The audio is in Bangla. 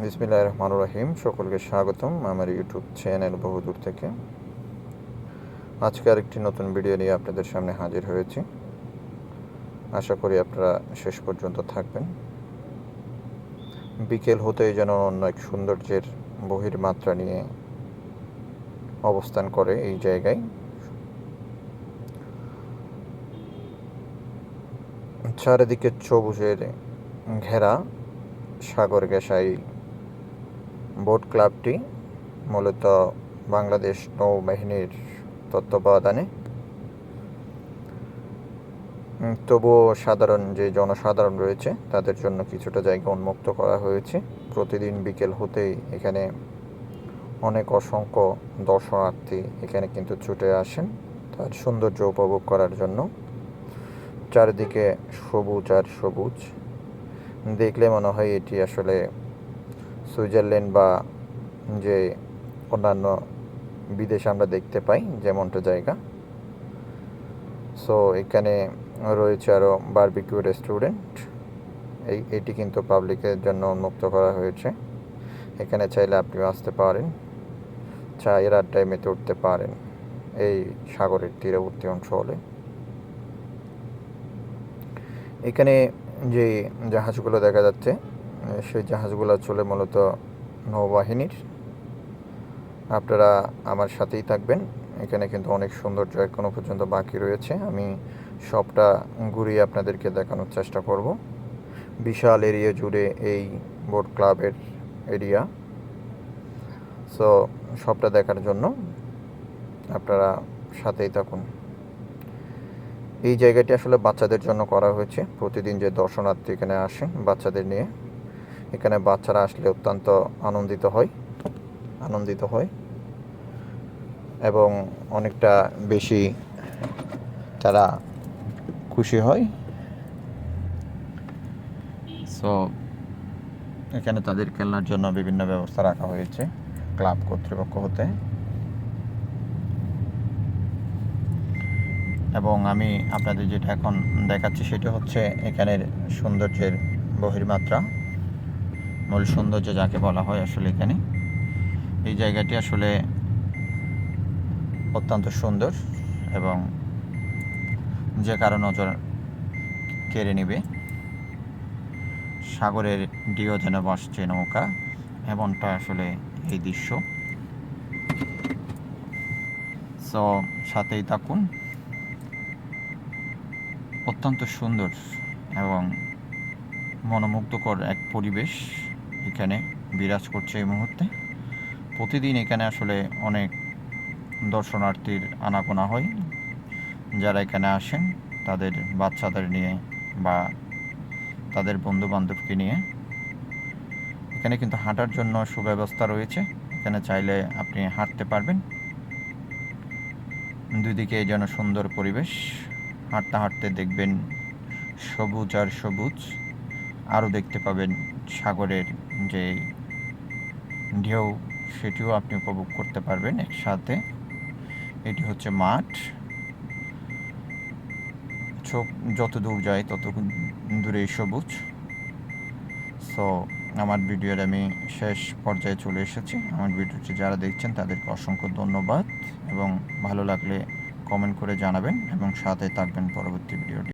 বিসমিল্লাহির রহমানির রহিম। সকলকে স্বাগতম আমার ইউটিউব চ্যানেল বহুদূর থেকে। আজকে আরেকটি নতুন ভিডিও নিয়ে আপনাদের সামনে হাজির হয়েছি। আশা করি আপনারা শেষ পর্যন্ত থাকবেন। বিকেল হতেই যেন অন্য এক সৌন্দর্যের বহির্মাত্রা নিয়ে অবস্থান করে এই জায়গায়। চারিদিকে সবুজের ঘেরা সাগর ঘেঁষা এই বোট ক্লাবটি মূলত বাংলাদেশ নৌবাহিনীর তত্ত্বাবধানে। তবুও সাধারণ যে জনসাধারণ রয়েছে তাদের জন্য কিছুটা জায়গা উন্মুক্ত করা হয়েছে। প্রতিদিন বিকেল হতেই এখানে অসংখ্য দর্শনার্থী এখানে কিন্তু ছুটে আসেন তার সৌন্দর্য উপভোগ করার জন্য। চারিদিকে সবুজ আর সবুজ, দেখলে মনে হয় এটি আসলে সুইজারল্যান্ড বা যে অন্যান্য বিদেশে আমরা দেখতে পাই যেমনটা জায়গা। সো এখানে রয়েছে আরও বারবিকিউ রেস্টুরেন্ট। এটি কিন্তু পাবলিকের জন্য উন্মুক্ত করা হয়েছে। এখানে চাইলে আপনিও আসতে পারেন, চায়ের আড্ডায় মেতে উঠতে পারেন এই সাগরের তীরবর্তী অঞ্চলে। এখানে যে জাহাজগুলো দেখা যাচ্ছে সেই জাহাজগুলো চলে মূলত নৌবাহিনীর। আপনারা আমার সাথেই থাকবেন। এখানে কিন্তু অনেক সৌন্দর্য এখনও পর্যন্ত বাকি রয়েছে। আমি সবটা ঘুরিয়ে আপনাদেরকে দেখানোর চেষ্টা করব। বিশাল এরিয়া জুড়ে এই বোট ক্লাবের এরিয়া। সো সবটা দেখার জন্য আপনারা সাথেই থাকুন। এই জায়গাটি আসলে বাচ্চাদের জন্য করা হয়েছে। প্রতিদিন যে দর্শনার্থী এখানে আসেন বাচ্চাদের নিয়ে, এখানে বাচ্চারা আসলে অত্যন্ত আনন্দিত হয় এবং অনেকটা বেশি তারা খুশি হয়। সো এখানে তাদের খেলনার জন্য বিভিন্ন ব্যবস্থা রাখা হয়েছে ক্লাব কর্তৃপক্ষ হতে। এবং আমি আপনাদের যেটা এখন দেখাচ্ছি সেটা হচ্ছে এখানের সৌন্দর্যের বহির্মাত্রা, মূল সৌন্দর্য যাকে বলা হয়। আসলে এখানে এই জায়গাটি আসলে অত্যন্ত সুন্দর এবং যে কারো নজর কেড়ে নেবে। সাগরের ঢেউ যেন ভাসছে নৌকা, এমনটা আসলে এই দৃশ্য। সো সাথেই থাকুন। অত্যন্ত সুন্দর এবং মনোমুগ্ধকর এক পরিবেশ এখানে বিরাজ করছে এই মুহূর্তে। প্রতিদিন এখানে আসলে অনেক দর্শনার্থীর আনাগোনা হয়। যারা এখানে আসেন তাদের বাচ্চাদের নিয়ে বা তাদের বন্ধুবান্ধবকে নিয়ে। এখানে কিন্তু হাঁটার জন্য সুব্যবস্থা রয়েছে। এখানে চাইলে আপনি হাঁটতে পারবেন। দুদিকে যেন সুন্দর পরিবেশ। হাঁটতে হাঁটতে দেখবেন সবুজ আর সবুজ। আরও দেখতে পাবেন সাগরের যে ঢেউ, সেটিও আপনি উপভোগ করতে পারবেন একসাথে। এটি হচ্ছে মাঠ। চোখ যত দূর যায় তত দূরেই সবুজ। সো আমার ভিডিওর আমি শেষ পর্যায়ে চলে এসেছি। আমার ভিডিওটি যারা দেখছেন তাদেরকে অসংখ্য ধন্যবাদ এবং ভালো লাগলে কমেন্ট করে জানাবেন এবং সাথে থাকবেন পরবর্তী ভিডিওটি।